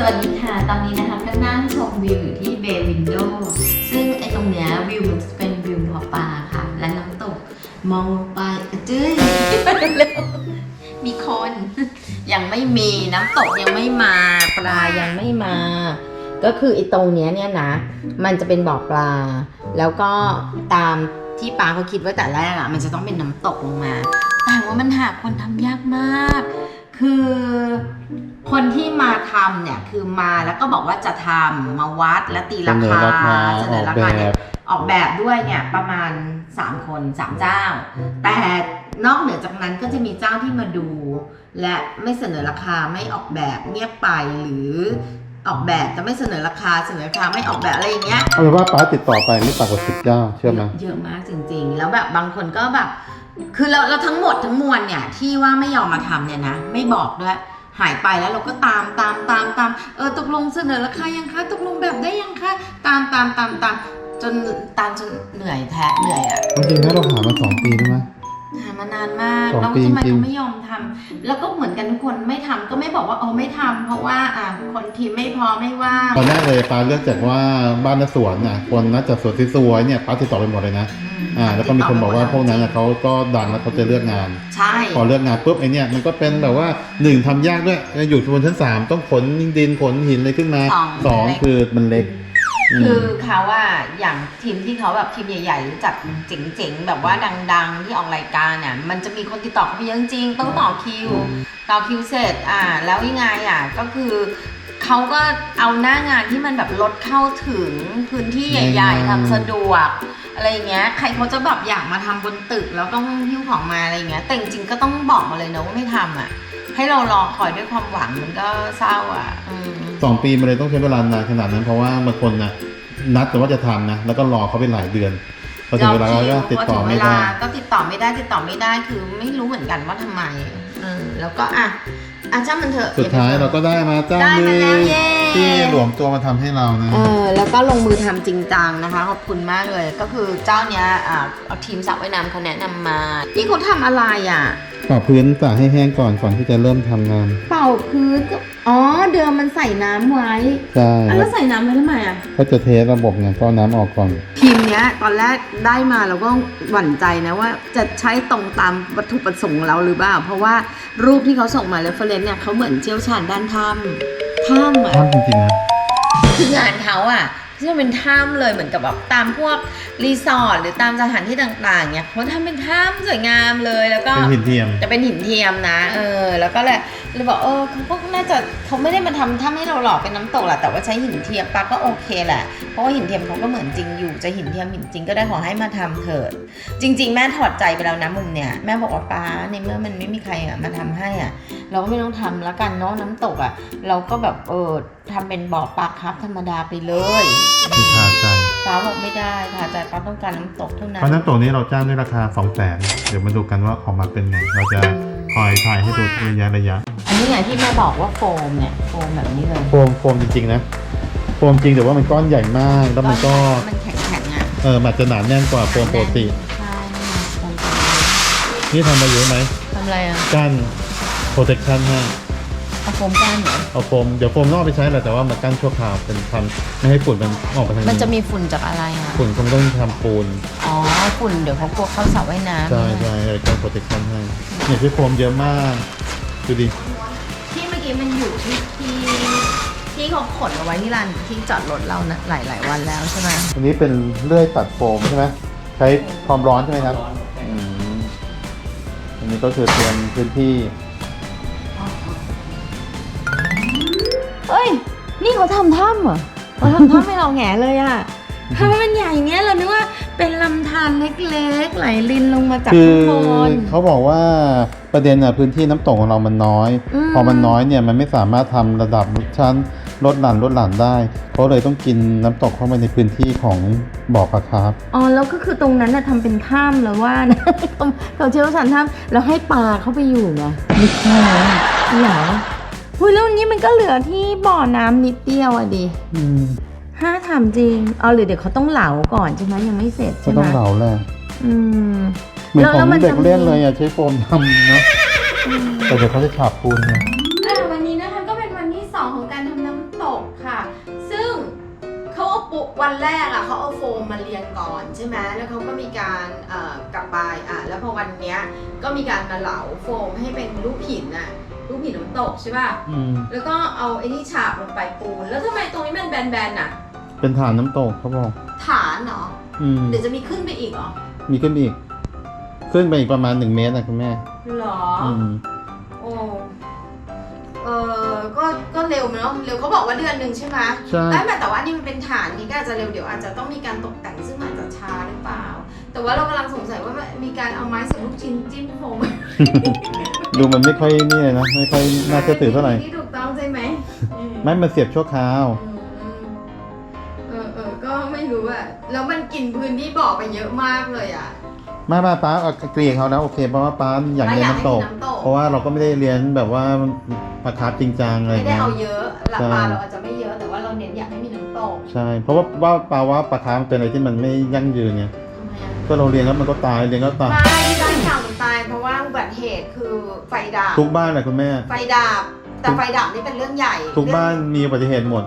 วัสดีค่ะตอนนี้นะคะก็นั่งชมวิวอยู่ที่เบย์วินโดว์ซึ่งไอ้ตรงเนี้ยวิวมันจะเป็นวิวหัวปลาค่ะและน้ำตกมองไปจื้อมีคนยังไม่มีน้ำตกยังไม่มาปลายังไม่มา ก็คือไอ้ตรงเนี้ยเนี่ยนะมันจะเป็นบ่อปลาแล้วก็ตามที่ปาเขาคิดไว้แต่แรกอ่ะมันจะต้องเป็นน้ำตกลงมาแต่ว่ามันหาคนทำยากมากคือคนที่มาทำเนี่ยคือมาแล้วก็บอกว่าจะทำมาวัดและตีราคาเสนอราคาเนี่ยออกแบบด้วยเนี่ยประมาณ3คน3เจ้าแต่นอกเหนือจากนั้นก็จะมีเจ้าที่มาดูและไม่เสนอราคาไม่ออกแบบเงียบไปหรือออกแบบจะไม่เสนอราคาไม่ออกแบบอะไรอย่างเงี้ยเอาเป็นว่าป้าติดต่อไปไม่ต่ำกว่า10 เจ้าเชื่อไหมเยอะมากจริงๆแล้วแบบบางคนก็แบบคือเราทั้งหมดทั้งมวลเนี่ยที่ว่าไม่ยอมมาทำเนี่ยนะไม่บอกด้วยหายไปแล้วเราก็ตามตกลงเสนอราคายังคะตกลงแบบได้ยังคะตามจนเหนื่อยแท้เหนื่อยอ่ะจริงๆนะเราหามา2 ปีใช่ไหมหามานานมากแล้วทำไมเขาไม่ยอมทำแล้วก็เหมือนกันทุกคนไม่ทำก็ไม่บอกว่าไม่ทำเพราะว่าคนทีมไม่พอไม่ว่าตอนแรกเลยป้าเลือกจากว่าบ้านและสวนน่ะคนน่าจะสวนสวยๆเนี่ยป้าติดต่อไปหมดเลยนะแล้วก็มีคนบอกว่าพวกนั้นเขาก็ดังแล้วเขาจะเลือกงานใช่พอเลือกงานปุ๊บไอเนี่ยมันก็เป็นแบบว่า1ทำยากด้วยอยู่บนชั้น3ต้องขนดินขนหินอะไรขึ้นมา2คือมันเล็กคือเขาว่าอย่างทีมที่เขาแบบทีมใหญ่ๆรู้จักเจ๋งๆแบบว่าดังๆที่ออกรายการเนี่ยมันจะมีคนติดต่อเขาไปเยอะจริงต้องต่อคิวเสร็จแล้วยังไงก็คือเขาก็เอาหน้างานที่มันแบบรถเข้าถึงพื้นที่ใหญ่ๆทำสะดวกอะไรเงี้ยใครเขาจะแบบอยากมาทำบนตึกแล้วต้องหิ้วของมาอะไรเงี้ยแต่จริงๆก็ต้องบอกมาเลยนะว่าไม่ทำให้เรารอคอยด้วยความหวังมันก็เศร้า2 ปีมันเลยต้องใช้เวลานานขนาดนั้นเพราะว่าบางคนนะนัดแต่ว่าจะทำนะแล้วก็รอเขาไปหลายเดือนพอถึงเวลาก็ติดต่อไม่ได้ติดต่อไม่ได้คือไม่รู้เหมือนกันว่าทำไมแล้วก็ช่างมันเถอะสุดท้ายเราก็ได้มาจ้างมือที่หลวมตัวมาทำให้เรานะแล้วก็ลงมือทำจริงจังนะคะขอบคุณมากเลยก็คือเจ้าเนี้ยเอาทีมสระว่ายน้ำเขาแนะนำมานี่เขาทำอะไรเป่าพื้นสระให้แห้งก่อนที่จะเริ่มทำงานเป่าพื้นก็เดิมมันใส่น้ำไว้ใช่แล้วใส่น้ำไว้ทำไมก็จะเทสระบบไงก็น้ำออกก่อนทีมเนี้ยตอนแรกได้มาเราก็หวั่นใจนะว่าจะใช้ตรงตามวัตถุประสงค์เราหรือเปล่าเพราะว่ารูปที่เขาส่งมาเรฟเฟอเรนซ์เนี่ยเขาเหมือนเชี่ยวชาญด้านถ้ำจริงๆนะคืองานเขาที่จะเป็นถ้ำเลยเหมือนกับแบบตามพวกรีสอร์ทหรือตามสถานที่ต่างๆเนี่ยเขาทำเป็นถ้ำสวยงามเลยแล้วก็เป็นหินเทียมจะเป็นหินเทียมนะแล้วก็เลยบอกเขาก็น่าจะเขาไม่ได้มาทำถ้ำให้เราหลอกเป็นน้ำตกแหละแต่ว่าใช้หินเทียมปาก็โอเคแหละเพราะว่าหินเทียมเขาก็เหมือนจริงอยู่จะหินเทียมหินจริงก็ได้ขอให้มาทำเถิดจริงๆแม่ถอดใจไปแล้วนะมุมเนี่ยแม่บอกว่าป้าในเมื่อมันไม่มีใครมาทำให้เราก็ไม่ต้องทำแล้วกันเนาะน้ำตกเราก็แบบทำเป็นบ่อปลาครับธรรมดาไปเลยพาใจป้าบอกไม่ได้พาใจป้าต้องการน้ำตกเท่านั้นเพราะน้ำตกนี้เราจ้างด้วยราคา200,000เดี๋ยวมาดูกันว่าออกมาเป็นไงเราจะคอยถ่ายให้ดูระยะอันนี้ไงที่แม่บอกว่าโฟมเนี่ยโฟมแบบนี้เลยโฟมจริงๆนะโฟมจริงแต่ว่ามันก้อนใหญ่มากแล้วมันก็มันแข็งมันจะหนาแน่นกว่าโฟมปกติใช่นี่ทำมาเยอะไหมทำอะไรกั้น protection ให้เอาโฟมกั้นเหรอเอาโฟมเดี๋ยวโฟมนอกไปใช้แหละแต่ว่ามากั้นชั่วคราวเป็นทำไม่ให้ฝุ่นมันออกไปทางนี้มันจะมีฝุ่นจากอะไรฝุ่นคงต้องทำปูนฝุ่นเดี๋ยวเขากลัวเข้าสระว่ายน้ำใช่กั้น protection ให้เนี่ยที่โฟมเยอะมากดูดิที่เมื่อกี้มันอยู่ที่เขาขนเอาไว้ที่ลานที่จอดรถเรานะหลายวันแล้วใช่ไหมอันนี้เป็นเลื่อยตัดโฟมใช่ไหมใช้ความร้อนใช่ไหมครับอันนี้ก็คือเตรียมพื้นที่นี่เขาทำถ้ำเหรอเขาทำถ้ำให้เราแง่เลยทำไมเป็นใหญ่เงี้ยเรานึกว่าเป็นลำธารเล็กๆไหลรินลงมาจากข้างบนเขาบอกว่าประเด็นพื้นที่น้ำตกของเรามันน้อยพอมันน้อยเนี่ยมันไม่สามารถทำระดับชั้นลดหลั่นได้เขาเลยต้องกินน้ำตกเข้าไปในพื้นที่ของบ่อปลาคาร์ฟแล้วก็คือตรงนั้นทำเป็นถ้ำแล้วว่านะเขาเชี่ยวชาญถ้ำแล้วให้ปลาเข้าไปอยู่ไงไม่ใช่เหรอแล้วนี้มันก็เหลือที่บ่อน้ำนิดเดียวดิทำจริงหรือเดี๋ยวเขาต้องเหลาก่อนใช่ไหมยังไม่เสร็จใช่ไหมต้องเหลาแหละเหมือนของเด็กเล่นเลยใช้โฟมทำนะแต่เดี๋ยวเขาจะฉาบปูนไงวันนี้นะคะก็เป็นวันที่2ของการทำน้ำต วันแรกอะเขาเอาโฟมมาเรียงก่อนใช่ไหมแล้วเขาก็มีการกลับไปแล้วพอวันเนี้ยก็มีการมาเหลาโฟมให้เป็นรูปหินอะรูปหินน้ำตกใช่ป่ะ แล้วก็เอาไอ้นี่ฉาบลงไปปูนแล้วทำไมตรงนี้มันแบนๆอะ เป็นฐานน้ำตกเขาบอก ฐานเหรอ เดี๋ยวจะมีขึ้นไปอีกเหรอ มีขึ้นอีก ขึ้นไปอีกประมาณ1 เมตรนะคุณแม่ หรอโอ้ก็เร็วเนาะเร็วเขาบอกว่าเดือนหนึ่งใช่ไหม ใช่ แต่ว่านี่มันเป็นฐานนี่ก็อาจจะเร็วเดี๋ยวอาจจะต้องมีการตกแต่งซึ่งอาจจะช้าหรือเปล่า แต่ว่าเรากำลังสงสัยว่ามีการเอาไม้ใส่ลูกชิ้นจิ้มโฟม ดูมันไม่ค่อยนี่เลยนะ ไม่ค่อยน่าเชื่อถือเท่าไหร่ ที่ถูกต้องใช่ไหม ไม่มาเสียบชั่วคราว ก็ไม่รู้อะแล้วมันกินพื้นที่บ่อไปเยอะมากเลยอะ มาป้าเอาเกลี่ยเขาแล้วโอเคเพราะว่าป้าอยากเรียนน้ำตก เพราะว่าเราก็ไม่ได้เรียนแบบว่าปลาคาร์ฟจริงจังอะไร ไม่ได้ เงี้ย เอาเยอะหลักปลาเราอาจจะไม่เยอะแต่ว่าเราเน้นอยากให้มีน้ำตก ใช่ เพราะว่าปลาคาร์ฟเป็นอะไรที่มันไม่ยั่งยืนไง ทำไมอะ ก็เราเรียนแล้วมันก็ตายเรียนก็ตาย ไม่ที่บ้านเก่ามันตายเพราะว่าอุบัติเหตุคือไฟดับ ทุกบ้านเลยคุณแม่ ไฟดับแต่ไฟดับนี่เป็นเรื่องใหญ่ ทุกบ้านมีอุบัติเหตุหมด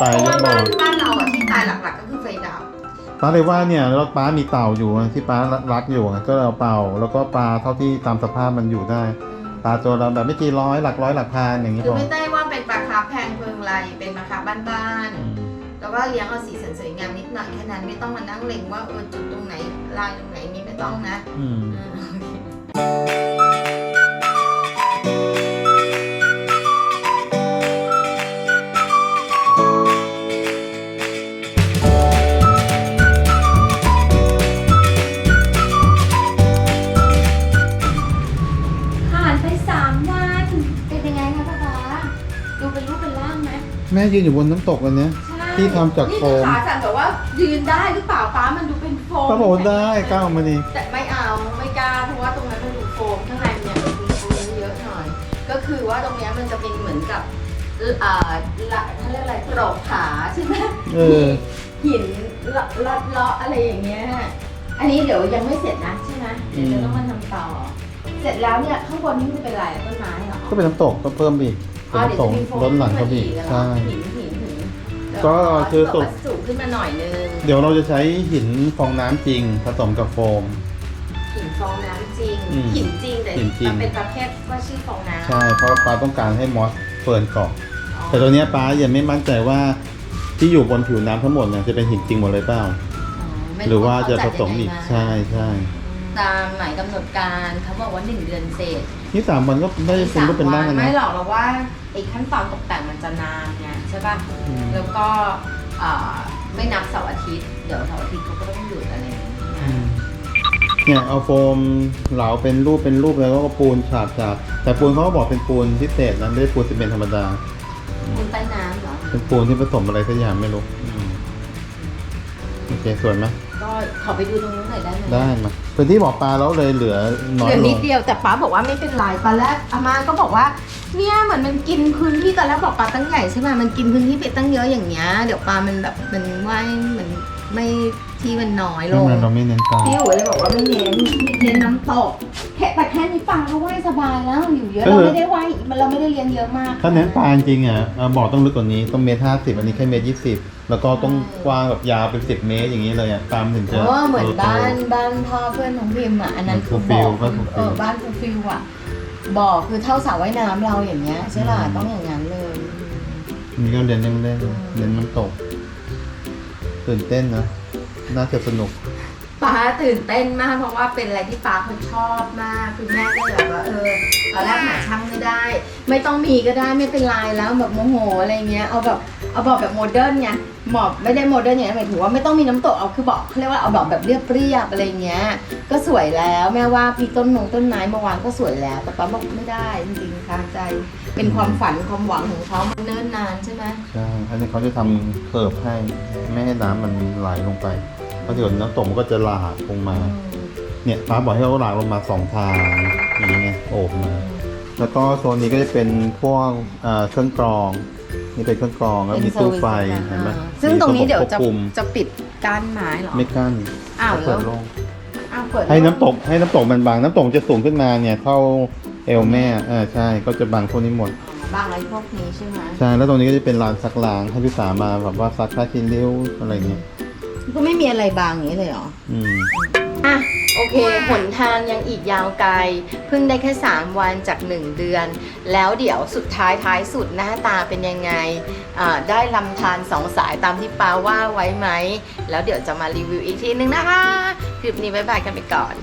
ตาย เพ ย ราะ ก ว่า บ่อ บ้านเราอะที่ตายหลักๆก็คือไฟดับ ป้าเลยว่าเนี่ยแล้วป้ามีเต่าอยู่อะที่ป้ารักอยู่อะก็เอาเป่าแล้วก็ปลาเท่าที่ตามสภาพมันอยู่ได้ปลาตัวเราแบบไม่กี่ร้อยหลักร้อยหลักพันอย่างนี้ คือ พอ ไม่ได้ว่าเป็นปลาคาร์ฟแพงเพิงไรเป็นปลาคาร์ฟบ้านๆแล้วก็เลี้ยงเอาสีสันสวยงามนิดหน่อยแค่นั้นไม่ต้องมานั่งเล็งว่าจุดตรงไหนลายตรงไหนนี้ไม่ต้องนะ อืม ผ่านไป3 วันเป็นยังไงคะป๊าป๊าดูเป็นรูปเป็นร่างไหม แม่ยืนอยู่บนน้ำตกวันเนี้ย ใช่ ที่ทำจากโฟม นี่คือขาสั่นแต่ว่ายืนได้หรือเปล่าป๊ามันดูเป็นโฟม ป้าบอกว่าได้ก้าวออกมาดิ แต่ไม่เอาไม่กล้าเพราะว่าตรงนั้นมันดูโฟมข้างในเนี่ยมันมีโฟมเยอะหน่อย ก็คือว่าตรงเนี้ยมันจะเป็นเหมือนกับเขาเรียกอะไรกรอบขาใช่ไหม หินเลาะอะไรอย่างเงี้ย อันนี้เดี๋ยวยังไม่เสร็จนะใช่ไหมเดี๋ยวจะต้องมาทำต่อ เสร็จแล้วเนี่ยข้างบนนี่มันเป็นอะไรต้นไม้เหรอ ก็เป็นน้ำตกก็เพิ่มอีกเป็น เดี๋ยว น้ำตก จะมีโฟม ล้นหลังเขาอีก ขึ้นมา ใช่ หิน ก็คือ สูงสูงขึ้นมาหน่อยนึง เดี๋ยวเราจะใช้หินฟองน้ำจริงผสมกับโฟม หินฟองน้ำจริง อืม หินจริงแต่ หินจริง มันเป็นประเภทว่าชื่อฟองน้ำ ใช่เพราะป้าต้องการให้มอสเฟิร์นเกาะ อ๋อ แต่ตัวเนี้ยป้ายังไม่มั่นใจว่าที่อยู่บนผิวน้ำทั้งหมดเนี่ยจะเป็นหินจริงหมดเลยเปล่า ไม่ หรือว่าจะผสม เข อีก จัดยังไงา ใช่ใช่ ตามหมายกำหนดการเขาบอกว่า1 เดือนเศษ นี่3 วันก็ได้เป็นรูปเป็นร่างแล้ว ไม่ นะ หรอกเราว่าไอ้ขั้นตอนตกแต่งมันจะนานไงใช่ป่ะ อืม แล้วก็ไม่นับเสาร์อาทิตย์เดี๋ยวเสาร์อาทิตย์เขาก็ต้องหยุดอะไรอย่างเงี้ย เนี่ยเอาโฟมเหลาเป็นรูปแล้วก็ปูนฉาบแต่ปูนเขาก็บอกเป็นปูนพิเศษนะไม่ได้ปูนซีเมนต์ธรรมดา คุณใต้น้ำเหรอ เป็นปูนที่ผสมอะไรสักอย่างไม่รู้โอเคสวยไหม ก็ขอไปดูตรงนู้นหน่อยได้ไหม ได้มาพื้นที่บ่อปลาแล้วเลยเหลือน้อย เหลือ ล นิ ง ดเดียวแต่ป้าบอกว่าไม่เป็นไรตอนแรกอาม่าก็บอกว่าเนี่ยเหมือนมันกินพื้นที่ตอนแรกบอกปลาตั้งใหญ่ใช่ไหมมันกินพื้นที่ไปตั้งเยอะอย่างเงี้ยเดี๋ยวปลามันแบบมันว่ายเหมือนไม่ที่มันน้อยล ทำ ง ไมเราไม่เน้นปลา พี่อู๋เลยบอกว่าไม่เน้นน้ำตกแต่แค่นี้ปลาก็ว่ายสบายแล้วอยู่เยอะเราไม่ได้ว่ายเราไม่ได้เลี้ยงเยอะมาก ถ้าเน้นปลาจริงๆอ่ะบ่อต้องลึกกว่านี้ต้อง1.50 อันนี้แค่1.20 แล้วก็ต้องกว้างแบบยาวเป็น10 เมตรอย่างนี้เลยอ่ะปลามันถึงจะ เหมือนบ้านพ่อเพื่อนของพิมอ่ะอันนั้นคือบ่อบ้านฟูฟิลอ่ะบ่อคือเท่าสระว่ายน้ำเราอย่างเงี้ยใช่ป่ะต้องอย่างนั้นเลย นี่ก็เรียนเล่นเน้นน้ำตกตื่นเต้นนะน่าจะสนุก ป้าตื่นเต้นมากเพราะว่าเป็นอะไรที่ป้าเขาชอบมากคือแม่ก็แบบว่าตอนแรกหาช่างไม่ได้ ไม่ต้องมีก็ได้ไม่เป็นไรแล้วแบบโมโหอะไรเงี้ยเอาแบบโมเดิร์นไงหมอบไม่ได้โมเดิร์นอย่างหมายถึงว่าไม่ต้องมีน้ำตกเอาคือบอกเขาเรียกว่าเอาแบบเรียบๆอะไรเงี้ยก็สวยแล้วแม่ว่าพี่ต้นไม้มาวางก็สวยแล้วแต่ป้าบอกไม่ได้จริงๆค้างใจเป็นความฝันความหวังของเขามันเนิ่นนานใช่ไหม ใช่อันนี้เขาจะทำเคิร์ฟให้ไม่ให้น้ำมันไหลลงไปเพราะเดี๋ยวน้ำตกมันก็จะหลากลงมา เนี่ยฟ้าบอกให้เขาหลากลงมา2 ทางอย่างนี้ไงโอบมา แล้วก็โซนนี้ก็จะเป็นพวกเครื่องกรองนี่เป็นเครื่องกรองแล้วมีตู้ไฟเห็นไหม ซึ่งตรงนี้เดี๋ยว มีระบบควบคุม จะปิดกั้นไม้เหรอ ไม่กั้น อ้าว เปิด แล้ว โล่ง เปิด ให้น้ำตกมันบางน้ำตกจะสูงขึ้นมาเนี่ยเท่าเอวแม่ใช่ก็จะบังพวกนี้หมด บางอะไรพวกนี้ใช่ไหม ใช่แล้วตรงนี้ก็จะเป็นลานซักล้างให้พี่สามาแบบว่าซักผ้าคีริ้วอะไรเงี้ย ก็ไม่มีอะไรบางอย่างนี้เลยเหรอ อืม อ่ะโอเคหนทางยังอีกยาวไกลเพิ่งได้แค่3 วันจาก1 เดือน แล้วเดี๋ยวสุดท้ายสุดหน้าตาเป็นยังไงได้ลำธาร2 สายตามที่ป้าว่าไว้ไหมแล้วเดี๋ยวจะมารีวิวอีกทีนึงนะคะคลิปนี้บ๊ายบายกันไปก่อน